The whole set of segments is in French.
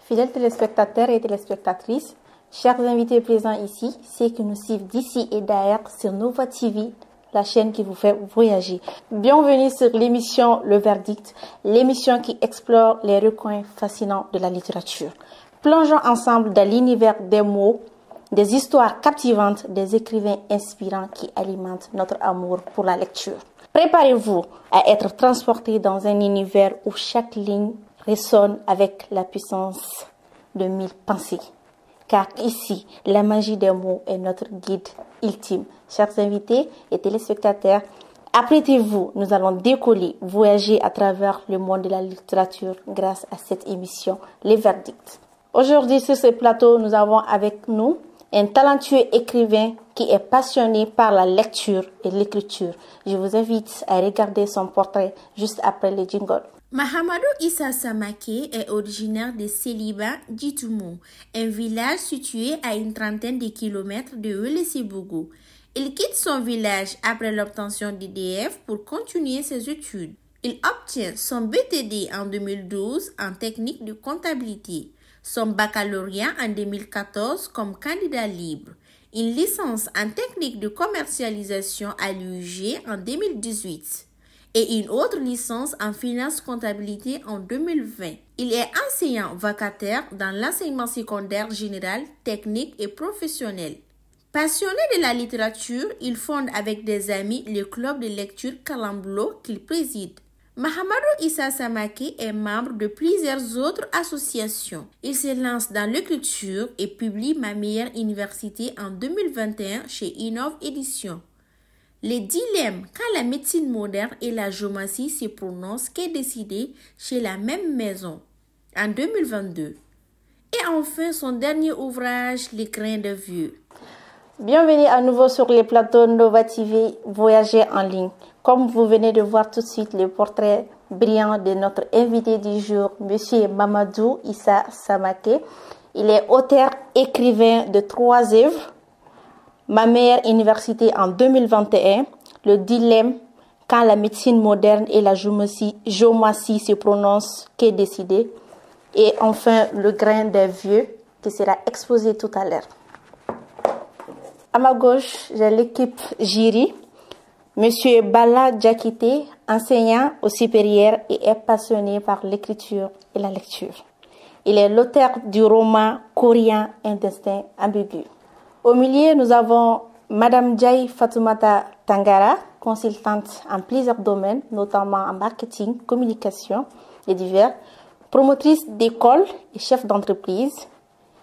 Fidèles téléspectateurs et téléspectatrices, chers invités présents ici, ceux qui nous suivent d'ici et d'ailleurs sur Nova TV, la chaîne qui vous fait voyager. Bienvenue sur l'émission Le Verdict, l'émission qui explore les recoins fascinants de la littérature. Plongeons ensemble dans l'univers des mots, des histoires captivantes, des écrivains inspirants qui alimentent notre amour pour la lecture. Préparez-vous à être transportés dans un univers où chaque ligne résonne avec la puissance de 1000 pensées. Car ici, la magie des mots est notre guide ultime. Chers invités et téléspectateurs, apprêtez-vous, nous allons décoller, voyager à travers le monde de la littérature grâce à cette émission, Les Verdicts. Aujourd'hui, sur ce plateau, nous avons avec nous un talentueux écrivain qui est passionné par la lecture et l'écriture. Je vous invite à regarder son portrait juste après le jingle. Mahamadou Issa Samaké est originaire de Séliba Djitoumou, un village situé à une trentaine de kilomètres de Wélé-Sébougou. Il quitte son village après l'obtention d'IDF pour continuer ses études. Il obtient son BTD en 2012 en technique de comptabilité, son baccalauréat en 2014 comme candidat libre, une licence en technique de commercialisation à l'UG en 2018. Et une autre licence en finance comptabilité en 2020. Il est enseignant vacataire dans l'enseignement secondaire général, technique et professionnel. Passionné de la littérature, il fonde avec des amis le club de lecture Kalamblo qu'il préside. Mahamadou Issa Samaké est membre de plusieurs autres associations. Il se lance dans l'écriture et publie Ma meilleure université en 2021 chez Innov Éditions. Les dilemmes quand la médecine moderne et la géomancie se prononcent qu'est décidé chez la même maison en 2022. Et enfin son dernier ouvrage, Les grains de vieux. Bienvenue à nouveau sur les plateaux Nova TV, Voyager en ligne. Comme vous venez de voir tout de suite le portrait brillant de notre invité du jour, Monsieur Mahamadou Issa Samaké. Il est auteur, écrivain de 3 œuvres. Ma meilleure université en 2021, Le dilemme quand la médecine moderne et la géomancie se prononcent qu'est décidé, et enfin Le grain des vieux qui sera exposé tout à l'heure. À ma gauche, j'ai l'équipe jury, Monsieur Bala Diakité, enseignant au supérieur et est passionné par l'écriture et la lecture. Il est l'auteur du roman coréen Un destin ambigu. Au milieu, nous avons Madame Diaye Fatoumata Tangara, consultante en plusieurs domaines, notamment en marketing, communication et divers, promotrice d'école et chef d'entreprise.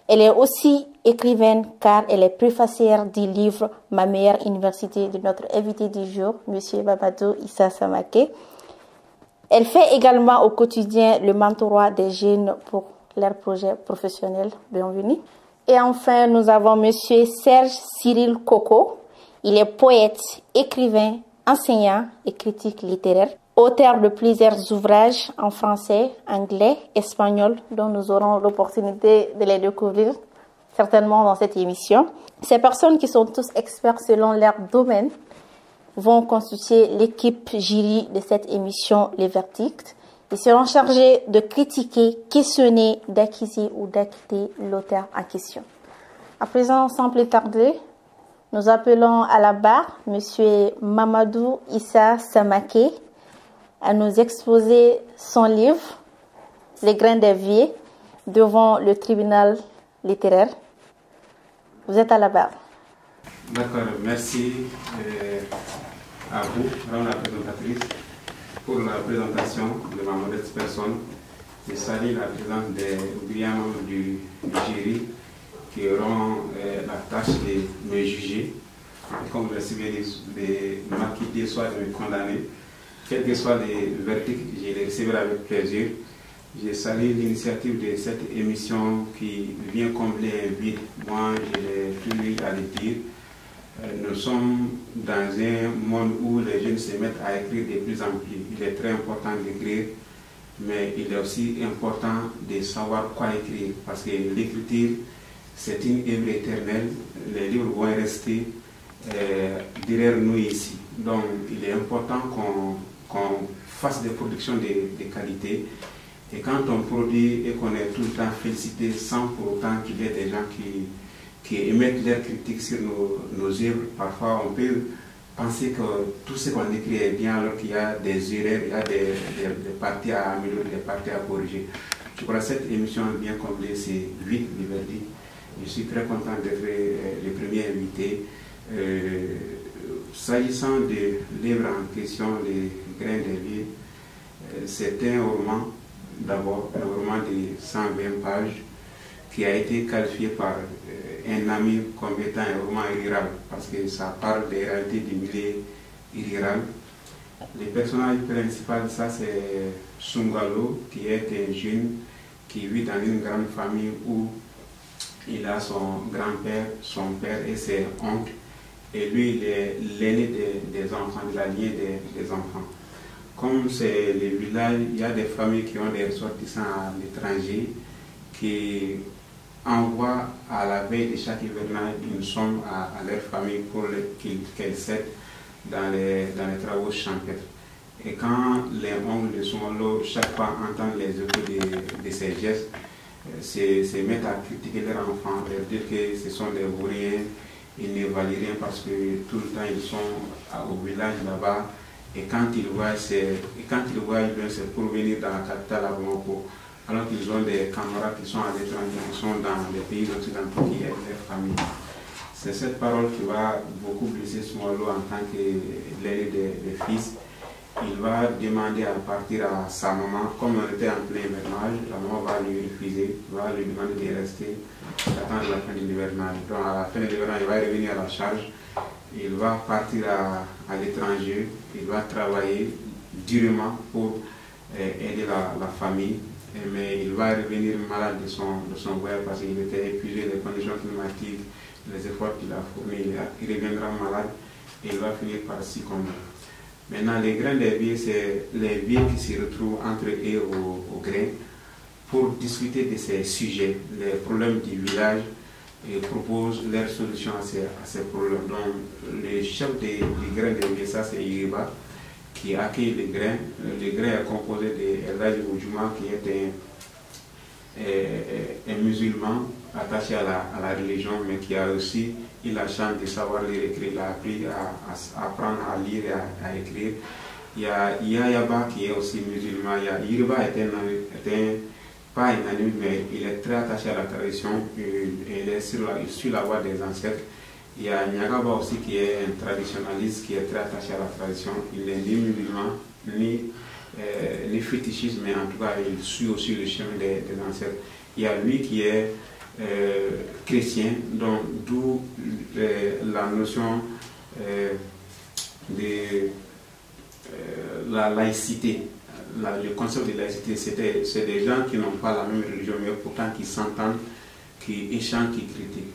Elle est aussi écrivaine car elle est préfacière du livre Ma meilleure université de notre invité du jour, Monsieur Mahamadou Issa Samaké. Elle fait également au quotidien le mentorat des jeunes pour leurs projets professionnels. Bienvenue. Et enfin, nous avons Monsieur Serge Cyril Coco. Il est poète, écrivain, enseignant et critique littéraire, auteur de plusieurs ouvrages en français, anglais, espagnol, dont nous aurons l'opportunité de les découvrir certainement dans cette émission. Ces personnes qui sont tous experts selon leur domaine vont constituer l'équipe jury de cette émission Les Verdicts. Ils seront chargés de critiquer, questionner, d'accuser ou d'acquitter l'auteur en question. À présent, sans plus tarder, nous appelons à la barre Monsieur Mahamadou Issa Samaké à nous exposer son livre Les grains des vieux devant le tribunal littéraire. Vous êtes à la barre. D'accord, merci à vous, Madame la présentatrice, pour la présentation de ma modeste personne. Je salue la présence des brillants membres du jury qui auront la tâche de me juger. Et comme vous le savez, de m'acquitter, soit de me condamner. Quels que soient les verdicts, je les recevrai avec plaisir. Je salue l'initiative de cette émission qui vient combler un vide. Moi, je l'ai toujours à le dire. Nous sommes dans un monde où les jeunes se mettent à écrire de plus en plus. Il est très important d'écrire, mais il est aussi important de savoir quoi écrire, parce que l'écriture, c'est une œuvre éternelle. Les livres vont rester derrière nous ici. Donc, il est important qu'on fasse des productions de qualité Et quand on produit et qu'on est tout le temps félicité sans pour autant qu'il y ait des gens qui émettent leurs critiques sur nos œuvres, parfois on peut penser que tout ce qu'on écrit est bien alors qu'il y a des erreurs, il y a des parties à améliorer, des parties à corriger. Je crois que cette émission bien comblée, c'est 8 Liberty. Je suis très content d'être le premier invité. S'agissant de livre en question, Les Grains des Vies, c'est un roman, d'abord, un roman de 120 pages qui a été qualifié par un ami comme étant un roman rural, parce que ça parle des réalités du milieu rural. Le personnage principal, ça c'est Sungalo, qui est un jeune qui vit dans une grande famille où il a son grand-père, son père et ses oncles. Et lui, il est l'aîné des enfants, de la lignée des enfants. Comme c'est le village, il y a des familles qui ont des ressortissants à l'étranger qui envoient à la veille de chaque hivernage une somme à leur famille pour qu'elles s'aident dans les travaux champêtres. Et quand les oncles de Sungalo, chaque fois entendent les échos de ces gestes, se mettent à critiquer leurs enfants, leur dire que ce sont des vauriens, ils ne valent rien parce que tout le temps ils sont au village là-bas. Et quand ils voient, c'est pour venir dans la capitale à Bamako, alors qu'ils ont des camarades qui sont à l'étranger, qui sont dans les pays occidentaux, qui aident leur famille. C'est cette parole qui va beaucoup blesser Sungalo en tant que l'aîné des fils. Il va demander à partir à sa maman, comme on était en plein hivernage, la maman va lui refuser, va lui demander de rester, d'attendre la fin de l'hivernage. Donc à la fin de l'hivernage, il va revenir à la charge, il va partir à l'étranger, il va travailler durement pour aider la famille, mais il va revenir malade de son voyage parce qu'il était épuisé, les conditions climatiques, les efforts qu'il a fournis, il reviendra malade et il va finir par succomber. Maintenant, les grains des vies, c'est les vies qui se retrouvent entre eux au grain pour discuter de ces sujets, les problèmes du village, et proposent leurs solutions à ces problèmes. Donc, le chef des grains des vies, ça c'est Yiriba, qui accueille les grains. Le grain est composé de Elhadji Oujouma, qui est un musulman attaché à la religion, mais qui a aussi eu la chance de savoir lire et écrire. Il a appris à apprendre à lire et à écrire. Il y a Yayaba qui est aussi musulman. Yiriba est pas un anime, mais il est très attaché à la tradition. Il est sur la voie des ancêtres. Il y a Nyagaba aussi qui est un traditionnaliste qui est très attaché à la tradition. Il n'est ni musulman, ni fétichiste, mais en tout cas, il suit aussi le chemin des ancêtres. Il y a lui qui est chrétien, donc d'où la notion de la laïcité. Le concept de laïcité, c'est des gens qui n'ont pas la même religion, mais pourtant qui s'entendent, qui échangent, qui critiquent.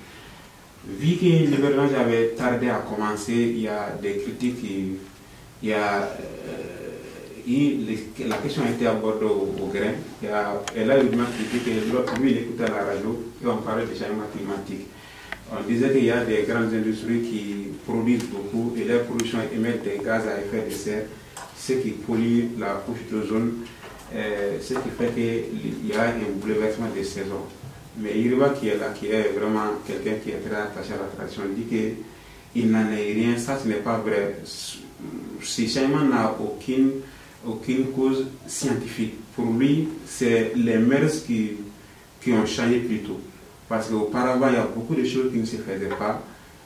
Vu que l'hivernage avait tardé à commencer, il y a des critiques, la question a été abordée au grain. Elle a eu critiqué que lui il écoutait à la radio et on parlait de changement climatique. On disait qu'il y a des grandes industries qui produisent beaucoup et leur production émet des gaz à effet de serre, ce qui pollue la couche d'ozone, ce qui fait qu'il y a un bouleversement des saisons. Mais Yiriba qui est là, qui est vraiment quelqu'un qui est très attaché à la tradition, dit qu'il n'en est rien. Ça, ce n'est pas vrai. Ce changement n'a aucune cause scientifique. Pour lui, c'est les mœurs qui ont changé plutôt. Parce qu'auparavant, il y a beaucoup de choses qui ne se faisaient pas.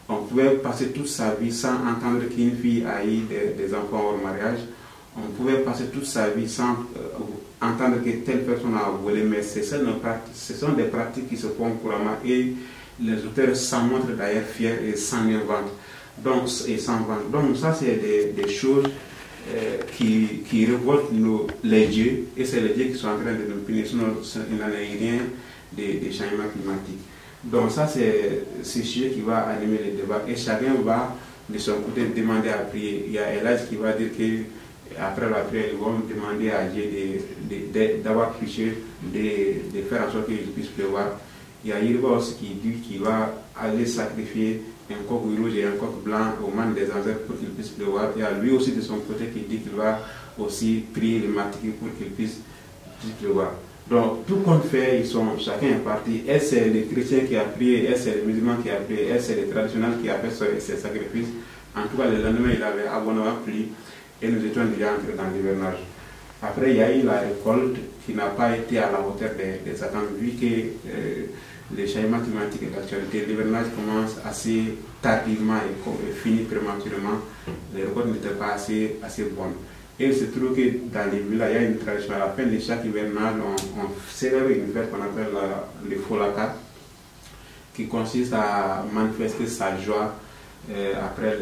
On pouvait passer toute sa vie sans entendre qu'une fille a eu des enfants hors mariage. On pouvait passer toute sa vie sans entendre que telle personne a volé, mais ce sont des pratiques qui se font couramment et les auteurs s'en montrent d'ailleurs fiers et s'en inventent. Donc ça, c'est des choses qui révoltent les dieux, et c'est les dieux qui sont en train de nous punir, sinon il n'en est rien des changements climatiques. Donc ça, c'est ce sujet qui va animer les débats et chacun va de son côté demander à prier. Il y a Elhadji qui va dire que après la prière, ils vont demander à Dieu d'avoir pêché, de faire en sorte qu'il puisse pleuvoir. Il y a Yiriba aussi qui dit qu'il va aller sacrifier un coq rouge et un coq blanc au man des ancêtres pour qu'il puisse pleuvoir. Il y a lui aussi de son côté qui dit qu'il va aussi prier les martyrs pour qu'il puisse tu vois. Donc, tout compte fait, chacun est parti. Est-ce c'est les chrétiens qui a prié, est-ce c'est les musulmans qui a prié, est-ce c'est les traditionnels qui a fait ses sacrifices. En tout cas, le lendemain, il avait abondamment plu et nous étions déjà entrés dans l'hivernage. Après, il y a eu la récolte qui n'a pas été à la hauteur des attentes, vu que les changements climatiques et l'actualité, l'hivernage commence assez tardivement et finit prématurément. Les récoltes n'étaient pas assez bonnes. Et il se trouve que dans les villages, il y a une tradition. À la fin de chaque hivernage, on célèbre une fête qu'on appelle le Folaka, qui consiste à manifester sa joie après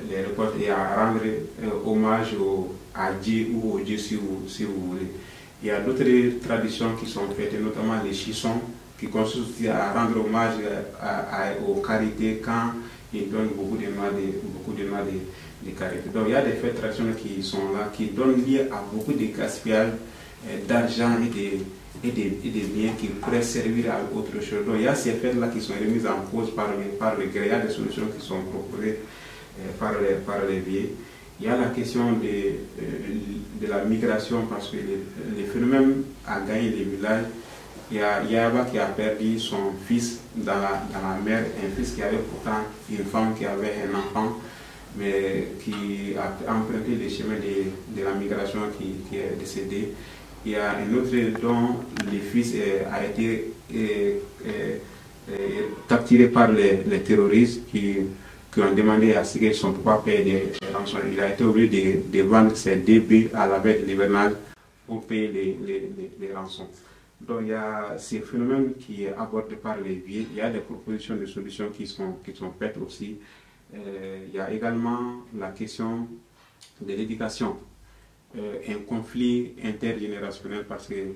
les récoltes et à rendre hommage à Dieu ou au Dieu si vous voulez. Il y a d'autres traditions qui sont faites, notamment les chissons, qui consistent à rendre hommage aux carités quand ils donnent beaucoup de noix de carité. Donc il y a des fêtes traditionnelles qui sont là, qui donnent lieu à beaucoup de gaspillage d'argent et des biens qui pourraient servir à autre chose. Donc il y a ces fêtes-là qui sont remises en cause par le gré. Il y a des solutions qui sont proposées par les vieux. Il y a la question de la migration, parce que le phénomène a gagné les villages. Il y a Yaba qui a perdu son fils dans la mer, un fils qui avait pourtant une femme qui avait un enfant, mais qui a emprunté les chemins de la migration qui est décédé. Il y a un autre dont le fils a été capturé par les terroristes qui ont demandé à ce que son papa paye des rançons. Il a été obligé de vendre ses débits à la veille de l'hivernage pour payer les rançons. Donc il y a ces phénomènes qui sont abordés par les vieux. Il y a des propositions de solutions qui sont faites aussi. Il y a également la question de l'éducation. Un conflit intergénérationnel, parce qu'il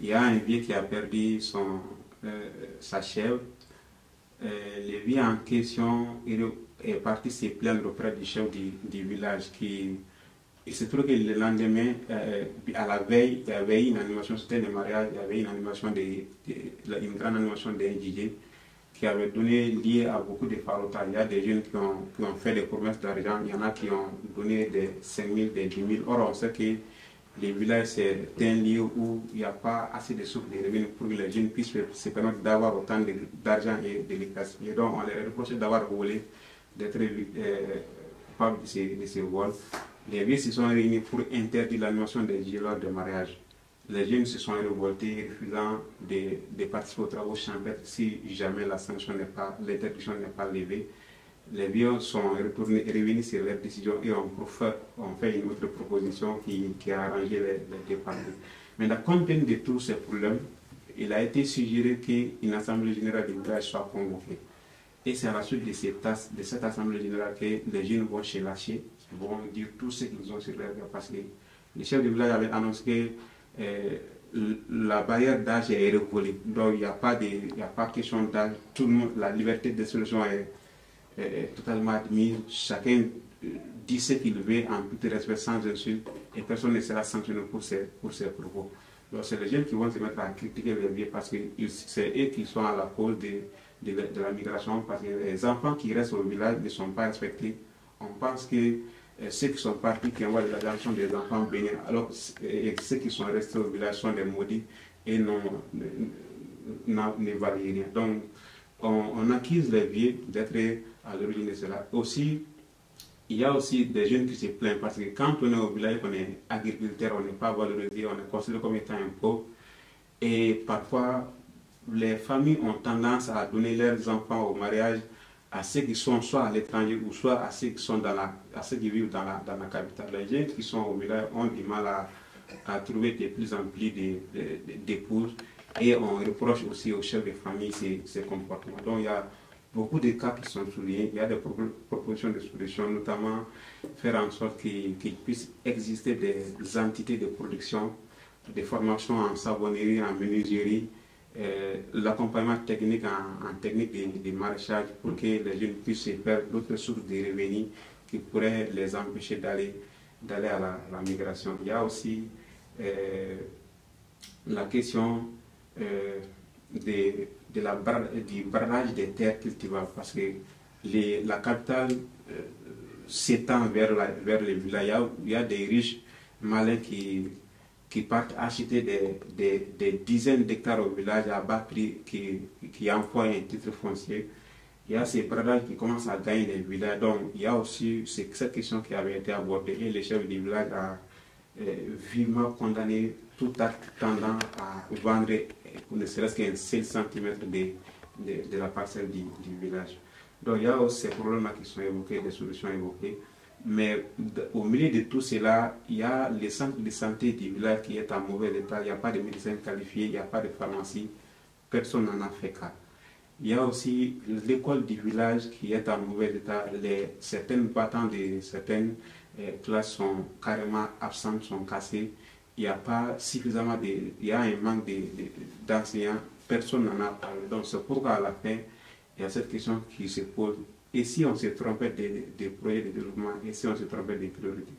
y a un vieux qui a perdu sa chèvre. Le vieux en question est parti se plaindre auprès du chef du village. Il se trouve que le lendemain, à la veille, il y avait une animation, c'était le mariage, il y avait une animation une grande animation d'un DJ qui avait donné lieu à beaucoup de farotas. Il y a des jeunes qui ont fait des promesses d'argent, il y en a qui ont donné des 5 000, des 10 000. Or, on sait que les villages, c'est un lieu où il n'y a pas assez de sources de revenus pour que les jeunes puissent se permettre d'avoir autant d'argent et de les gaspiller. Donc, on les reproche d'avoir volé, d'être coupables de ces vols. Les vieux se sont réunis pour interdire l'animation des DJ lors de mariage. Les jeunes se sont révoltés, refusant de participer aux travaux champêtres si jamais l'interdiction n'est pas levée. Les vieux sont revenus sur leur décision et ont fait une autre proposition qui a arrangé les deux parties. Maintenant, compte tenu de tous ces problèmes, il a été suggéré qu'une assemblée générale du village soit convoquée. Et c'est à la suite de cette assemblée générale que les jeunes vont se lâcher, vont dire tout ce qu'ils ont sur leur cœur, parce que le chef du village avait annoncé que la barrière d'âge est révolue. Donc il n'y a pas question d'âge. Tout le monde, la liberté d'expression est totalement admise. Chacun dit ce qu'il veut en tout respect, sans insulte, et personne ne sera sanctionné pour ses propos. Donc c'est les jeunes qui vont se mettre à critiquer les vieux, parce que c'est eux qui sont à la cause de la migration, parce que les enfants qui restent au village ne sont pas respectés. On pense que ceux qui sont partis, qui envoient la sont des enfants bénis, alors que ceux qui sont restés au village sont des maudits et ne valent rien. Donc, on accuse les vieux d'être à l'origine de cela. Aussi, il y a aussi des jeunes qui se plaignent, parce que quand on est au village, on est agriculteur, on n'est pas valorisé, on est considéré comme étant un pauvre. Et parfois, les familles ont tendance à donner leurs enfants au mariage à ceux qui sont soit à l'étranger ou soit à ceux qui vivent dans la capitale. Les jeunes qui sont au village ont du mal à trouver de plus en plus d'épouses, et on reproche aussi aux chefs de famille ces comportements. Donc il y a beaucoup de cas qui sont soulignés. Il y a des propositions de solutions, notamment faire en sorte qu'il puisse exister des entités de production, des formations en savonnerie, en menuiserie, l'accompagnement technique en technique de maraîchage, pour que les jeunes puissent faire d'autres sources de revenus qui pourraient les empêcher d'aller à la migration. Il y a aussi la question du barrage des terres cultivables, parce que la capitale s'étend vers les villages. Il y a des riches malins qui qui partent acheter des dizaines d'hectares au village à bas prix, qui emploient un titre foncier. Il y a ces bradans qui commencent à gagner des villages. Donc, il y a aussi cette question qui avait été abordée et le chef du village a vivement condamné tout acte tendant à vendre ne serait-ce qu'un seul centimètre de la parcelle du village. Donc, il y a aussi ces problèmes qui sont évoqués, des solutions évoquées. Mais au milieu de tout cela, il y a le centre de santé du village qui est en mauvais état. Il n'y a pas de médecins qualifiés, il n'y a pas de pharmacie. Personne n'en a fait cas. Il y a aussi l'école du village qui est en mauvais état. Certaines battants de certaines classes sont carrément absentes, sont cassées. Il n'y a pas suffisamment il y a un manque d'enseignants. Personne n'en a parlé. Donc c'est pourquoi à la fin, il y a cette question qui se pose. Et si on se trompait des projets de développement, et si on se trompait des priorités.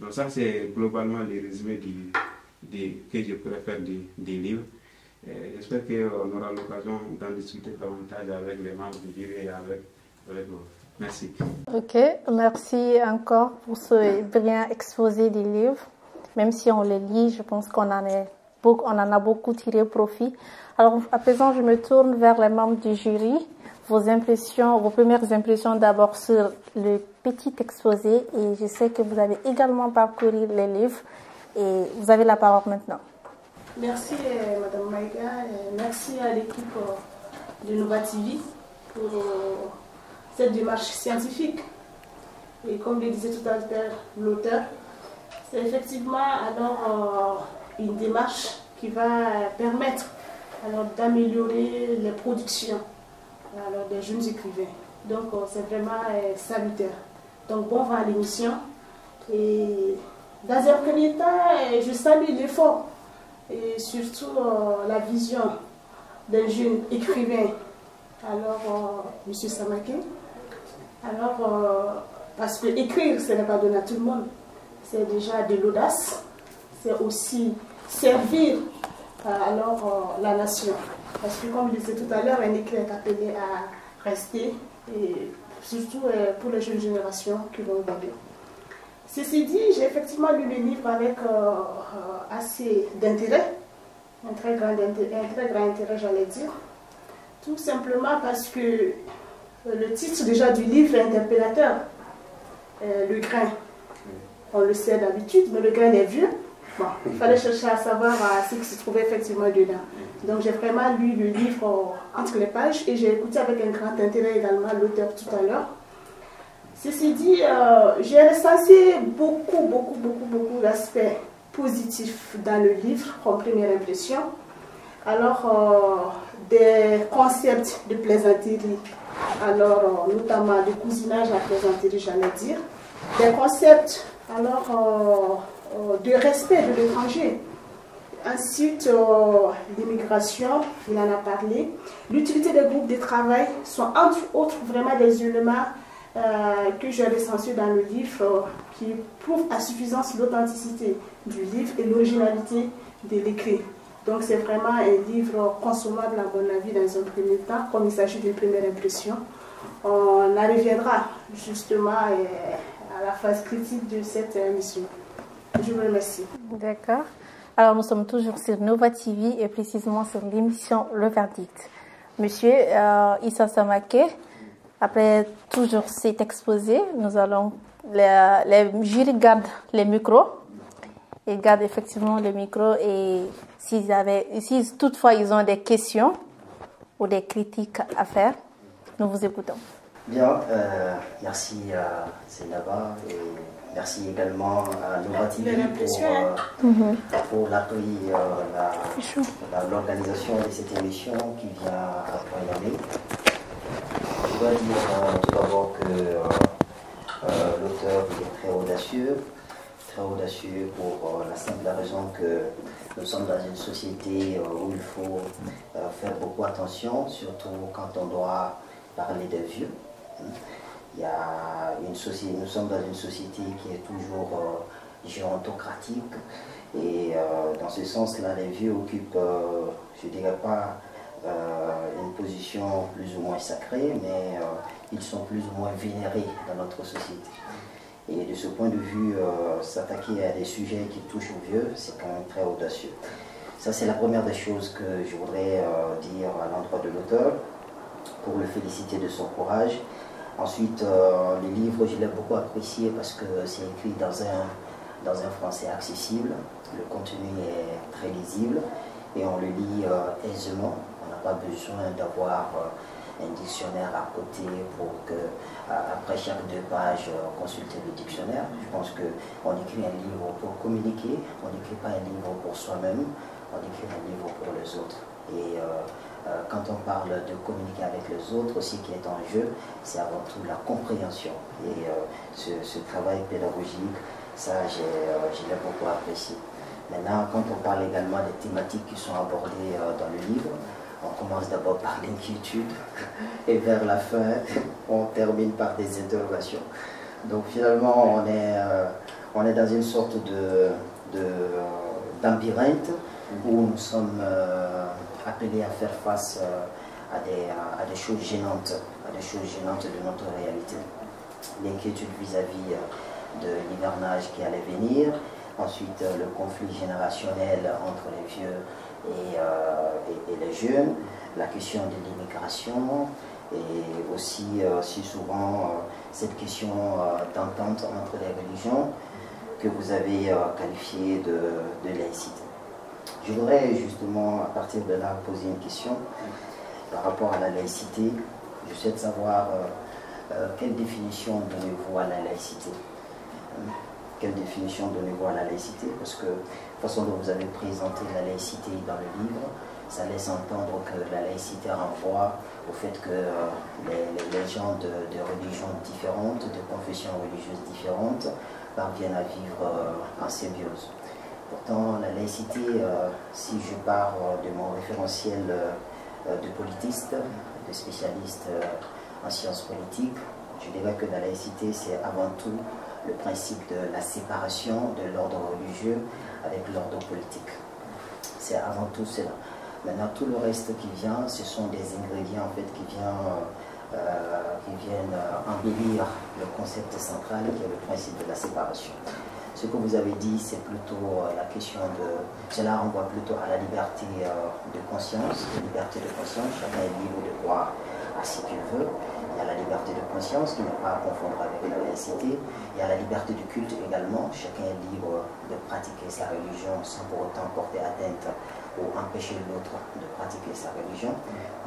Donc ça, c'est globalement le résumé que je pourrais faire des livres. J'espère qu'on aura l'occasion d'en discuter davantage avec les membres du jury et avec vous. Merci. Ok, merci encore pour ce brillant exposé des livres. Même si on les lit, je pense qu'on en a beaucoup tiré profit. Alors à présent, je me tourne vers les membres du jury. Vos impressions, vos premières impressions d'abord sur le petit exposé, et je sais que vous avez également parcouru les livres et vous avez la parole maintenant. Merci Madame Maïga, et merci à l'équipe de Nova TV pour cette démarche scientifique. Et comme le disait tout à l'heure l'auteur, c'est effectivement alors une démarche qui va permettre d'améliorer les productions des jeunes écrivains. Donc c'est vraiment salutaire. Donc bon vent à l'émission. Et dans un premier temps, je salue l'effort et surtout la vision d'un jeune écrivain, alors M. Samaké. Alors, parce que écrire, ce n'est pas donné à tout le monde. C'est déjà de l'audace. C'est aussi servir la nation. Parce que comme je disais tout à l'heure, un écrit est appelé à rester, et surtout pour les jeunes générations qui vont regarder. Ceci dit, j'ai effectivement lu le livre avec assez d'intérêt, un très grand intérêt, j'allais dire. Tout simplement parce que le titre déjà du livre est interpellateur. Le grain, on le sait d'habitude, mais le grain est vieux. Bon, il fallait chercher à savoir ce qui se trouvait effectivement dedans. Donc j'ai vraiment lu le livre entre les pages et j'ai écouté avec un grand intérêt également l'auteur tout à l'heure. Ceci dit, j'ai recensé beaucoup d'aspects positifs dans le livre comme première impression. Alors, des concepts de plaisanterie, alors notamment de cousinage à plaisanterie, j'allais dire. Des concepts, alors, de respect de l'étranger. Ensuite, l'immigration, il en a parlé. L'utilité des groupes de travail sont entre autres vraiment des éléments que j'ai recensés dans le livre qui prouvent à suffisance l'authenticité du livre et l'originalité de l'écrit. Donc c'est vraiment un livre consommable à mon avis dans un premier temps, comme il s'agit d'une première impression. On en reviendra justement à la phase critique de cette émission. Je vous remercie. D'accord. Alors, nous sommes toujours sur Nova TV et précisément sur l'émission Le Verdict. Monsieur Issa Samaké, après toujours cet exposé, nous allons, les jurys gardent les micros. Ils gardent effectivement le micro et si toutefois ils ont des questions ou des critiques à faire, nous vous écoutons. Bien, merci à Zénaba et merci également à Nova TV pour l'accueil, l'organisation de cette émission qui vient à point nommé. Je dois dire tout d'abord que l'auteur est très audacieux pour la simple raison que nous sommes dans une société où il faut faire beaucoup attention, surtout quand on doit parler des vieux. Il y a nous sommes dans une société qui est toujours gérontocratique et dans ce sens-là, les vieux occupent, je ne dirais pas une position plus ou moins sacrée, mais ils sont plus ou moins vénérés dans notre société. Et de ce point de vue, s'attaquer à des sujets qui touchent aux vieux, c'est quand même très audacieux. Ça, c'est la première des choses que je voudrais dire à l'endroit de l'auteur, pour le féliciter de son courage. Ensuite, le livre, je l'ai beaucoup apprécié parce que c'est écrit dans un français accessible. Le contenu est très lisible et on le lit aisément. On n'a pas besoin d'avoir un dictionnaire à côté pour que, après chaque 2 pages, consulter le dictionnaire. Je pense qu'on écrit un livre pour communiquer, on n'écrit pas un livre pour soi-même, on écrit un livre pour les autres. Et quand on parle de communiquer avec les autres, ce qui est en jeu, c'est avant tout la compréhension. Et ce travail pédagogique, ça, je l'ai beaucoup apprécié. Maintenant, quand on parle également des thématiques qui sont abordées dans le livre, on commence d'abord par l'inquiétude et vers la fin, on termine par des interrogations. Donc finalement, on est dans une sorte d'ambirinthe où nous sommes appelés à faire face à des choses gênantes, de notre réalité. L'inquiétude vis-à-vis de l'hivernage qui allait venir, ensuite le conflit générationnel entre les vieux et les jeunes, la question de l'immigration et aussi si souvent cette question d'entente entre les religions que vous avez qualifiée de laïcité. Je voudrais justement à partir de là poser une question par rapport à la laïcité. Je souhaite savoir quelle définition donnez-vous à la laïcité? Quelle définition donnez-vous à la laïcité? Parce que la façon dont vous avez présenté la laïcité dans le livre, ça laisse entendre que la laïcité renvoie au fait que les gens de religions différentes, de confessions religieuses différentes, parviennent à vivre en symbiose. Pourtant, la laïcité, si je pars de mon référentiel de politiste, de spécialiste en sciences politiques, je dirais que la laïcité, c'est avant tout le principe de la séparation de l'ordre religieux avec l'ordre politique. C'est avant tout cela. Maintenant, tout le reste qui vient, ce sont des ingrédients en fait, qui viennent embellir le concept central qui est le principe de la séparation. Ce que vous avez dit, c'est plutôt la question de... Cela renvoie plutôt à la liberté de conscience. Chacun est libre de croire à ce qu'il veut. Il y a la liberté de conscience qui n'est pas à confondre avec la laïcité. Il y a la liberté du culte également. Chacun est libre de pratiquer sa religion sans pour autant porter atteinte ou empêcher l'autre de pratiquer sa religion.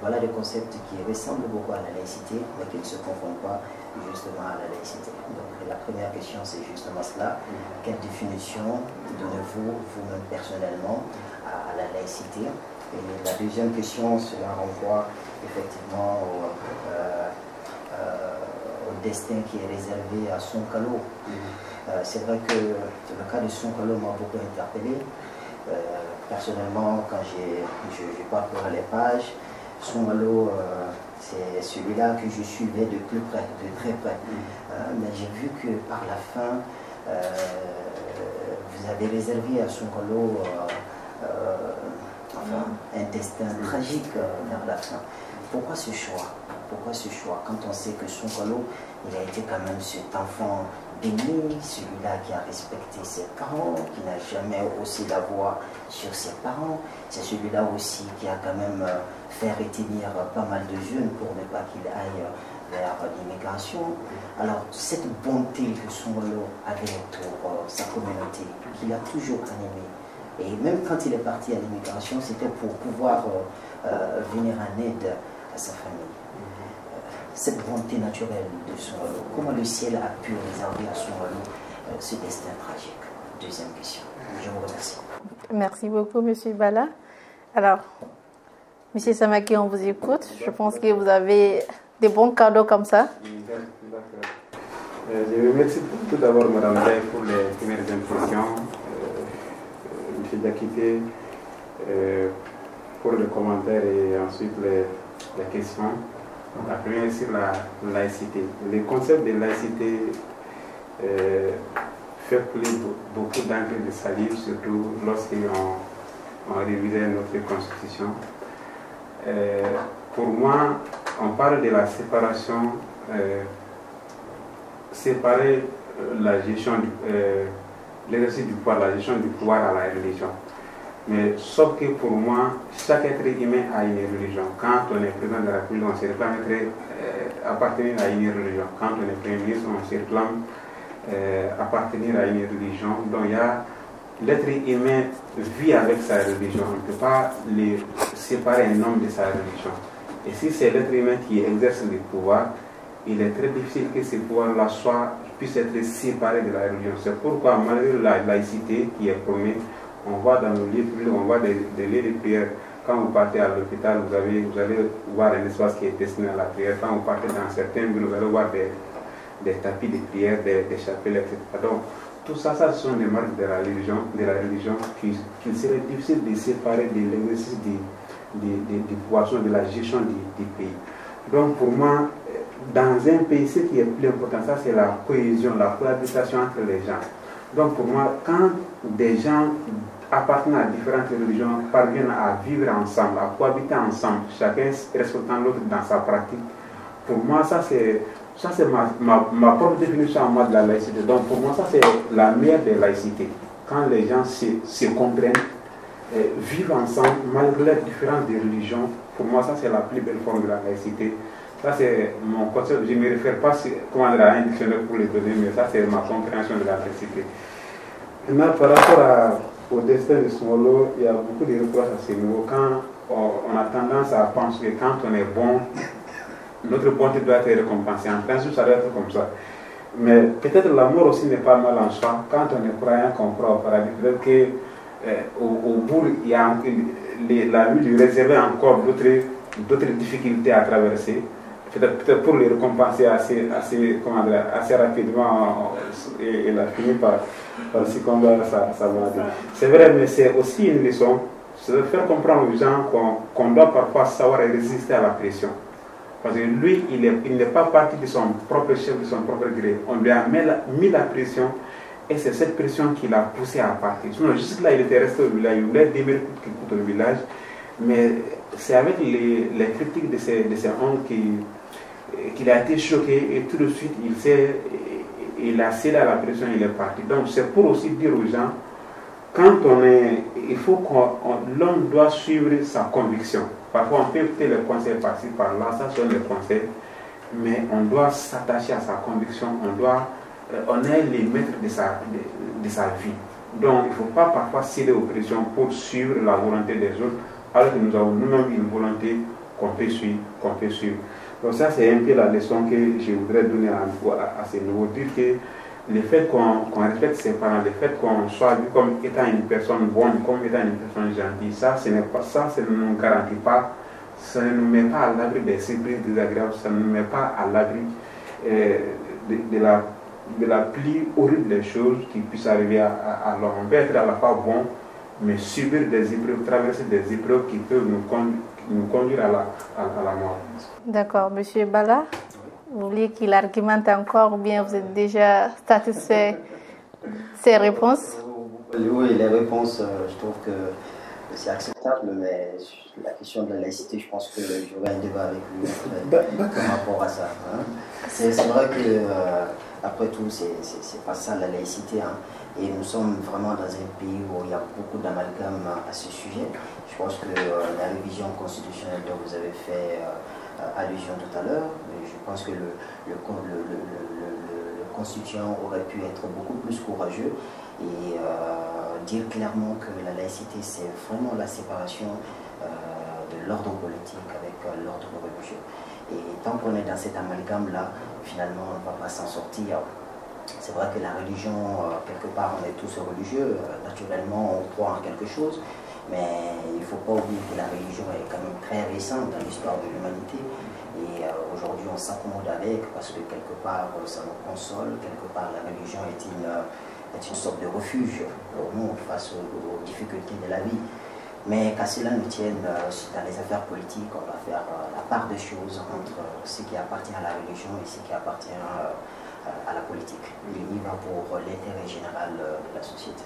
Voilà des concepts qui ressemblent beaucoup à la laïcité, mais qui ne se confondent pas justement à la laïcité. Donc la première question, c'est justement cela. Quelle définition donnez-vous vous-même personnellement à la laïcité? Et la deuxième question, cela renvoie effectivement au destin qui est réservé à Sonkalo. C'est vrai que le cas de Sonkalo m'a beaucoup interpellé. Personnellement, quand je parcours les pages, Sonkalo, c'est celui-là que je suivais de plus près, de très près. Mais j'ai vu que par la fin, vous avez réservé à Sonkalo un destin tragique vers la fin. Pourquoi ce choix? Pourquoi ce choix? Quand on sait que Sonkalo, il a été quand même cet enfant béni, celui-là qui a respecté ses parents, qui n'a jamais haussé la voix sur ses parents. C'est celui-là aussi qui a quand même fait retenir pas mal de jeunes pour ne pas qu'il aille vers l'immigration. Alors, cette bonté que Sonkalo avait pour sa communauté, qu'il a toujours animée, et même quand il est parti à l'immigration, c'était pour pouvoir venir en aide à sa famille. Cette bonté naturelle de Sonkalo, comment le ciel a pu réserver à Sonkalo ce destin tragique? Deuxième question. Je vous remercie. Merci beaucoup, M. Bala. Alors, M. Samake, on vous écoute. Je pense que vous avez des bons cadeaux comme ça. D'accord. Je remercie tout d'abord Mme Day pour les premières impressions, M. Diakité pour le commentaire et ensuite les questions. La première sur la laïcité. Le concept de laïcité fait couler beaucoup d'encre de salive, surtout lorsqu'on révisait notre constitution. Pour moi, on parle de la séparation, séparer la gestion l'exercice du pouvoir, la gestion du pouvoir à la religion. Mais sauf que pour moi, chaque être humain a une religion. Quand on est président de la République, on se réclame appartenir à une religion. Quand on est premier ministre, on se réclame appartenir à une religion. Donc l'être humain vit avec sa religion. On ne peut pas séparer un homme de sa religion. Et si c'est l'être humain qui exerce le pouvoir, il est très difficile que ce pouvoir-là puisse être séparé de la religion. C'est pourquoi, malgré la laïcité qui est prônée, on voit dans nos lieux publics, on voit des lieux de prière. Quand vous partez à l'hôpital, vous allez voir un espace qui est destiné à la prière. Quand vous partez dans certains villes, vous allez voir des tapis de prière, des chapelles, etc. Donc, tout ça, ce sont des marques de la religion qu'il serait difficile de séparer de l'exercice du pouvoir, de la gestion du pays. Donc, pour moi, dans un pays, ce qui est plus important, ça c'est la cohésion, la cohabitation entre les gens. Donc, pour moi, quand des gens appartenant à différentes religions parviennent à vivre ensemble, à cohabiter ensemble, chacun respectant l'autre dans sa pratique, pour moi, ça c'est ma propre définition en moi de la laïcité. Donc pour moi, ça c'est la meilleure des laïcités. Quand les gens se comprennent, vivent ensemble malgré les différences de religions, pour moi, ça c'est la plus belle forme de la laïcité. Ça c'est mon concept. Je ne me réfère pas à un dictionnaire pour les donner, mais ça c'est ma compréhension de la laïcité. Maintenant, par rapport au destin de Smolo, il y a beaucoup de reproches à ce niveau. Quand on a tendance à penser que quand on est bon, notre bonté doit être récompensée. En principe, ça doit être comme ça. Mais peut-être la mort aussi n'est pas mal en soi. Quand on est croyant, qu'on croit au paradis, peut-être qu'au bout, il y a la vie lui réservait encore d'autres difficultés à traverser. Peut-être pour les récompenser assez rapidement, il a fini par succomber à sa maladie. C'est vrai, mais c'est aussi une leçon. C'est de faire comprendre aux gens qu'on doit parfois savoir résister à la pression. Parce que lui, il n'est pas parti de son propre chef, de son propre gré. On lui a mis la pression et c'est cette pression qui l'a poussé à partir. Sinon, jusque-là, il était resté au village, il voulait 10 000 qui coûtent au village. Mais c'est avec les critiques de ces hommes qu'il a été choqué et tout de suite, il a cédé à la pression et il est parti. Donc, c'est pour aussi dire aux gens, il faut que l'homme doit suivre sa conviction. Parfois, on peut écouter les conseils par-ci, par-là, ça sont les conseils, mais on doit s'attacher à sa conviction, on est les maîtres de sa vie. Donc, il ne faut pas parfois céder aux pressions pour suivre la volonté des autres, alors que nous avons nous-mêmes une volonté qu'on peut suivre. Donc, ça, c'est un peu la leçon que je voudrais donner à ce niveau, dire que le fait qu'on respecte ses parents, le fait qu'on soit vu comme étant une personne bonne, comme étant une personne gentille, ça ne nous garantit pas, ça ne nous met pas à l'abri des surprises désagréables, ça ne nous met pas à l'abri de la plus horrible des choses qui puissent arriver à l'homme. On peut être à la fois bon, mais subir des épreuves, traverser des épreuves qui peuvent nous conduire à la mort. D'accord, Monsieur Bala, vous voulez qu'il argumente encore ou bien vous êtes déjà satisfait de ces réponses? Oui, les réponses, je trouve que c'est acceptable, mais la question de la laïcité, je pense que j'aurai un débat avec lui par rapport à ça. Hein. C'est vrai que, après tout, c'est pas ça la laïcité. Hein. Et nous sommes vraiment dans un pays où il y a beaucoup d'amalgame à ce sujet. Je pense que la révision constitutionnelle dont vous avez fait allusion tout à l'heure, je pense que le constituant aurait pu être beaucoup plus courageux et dire clairement que la laïcité, c'est vraiment la séparation de l'ordre politique avec l'ordre religieux. Et tant qu'on est dans cet amalgame-là, finalement, on ne va pas s'en sortir. C'est vrai que la religion, quelque part, on est tous religieux, naturellement, on croit en quelque chose, mais il ne faut pas oublier que la religion est quand même très récente dans l'histoire de l'humanité. Et aujourd'hui, on s'accommode avec parce que quelque part, ça nous console, quelque part, la religion est une sorte de refuge pour nous face aux difficultés de la vie. Mais qu'à cela ne tienne, dans les affaires politiques, on va faire la part des choses entre ce qui appartient à la religion et ce qui appartient à la politique. Il y va pour l'intérêt général de la société.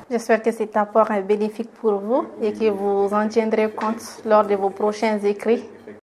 J'espère que cet apport est bénéfique pour vous et que vous en tiendrez compte lors de vos prochains écrits.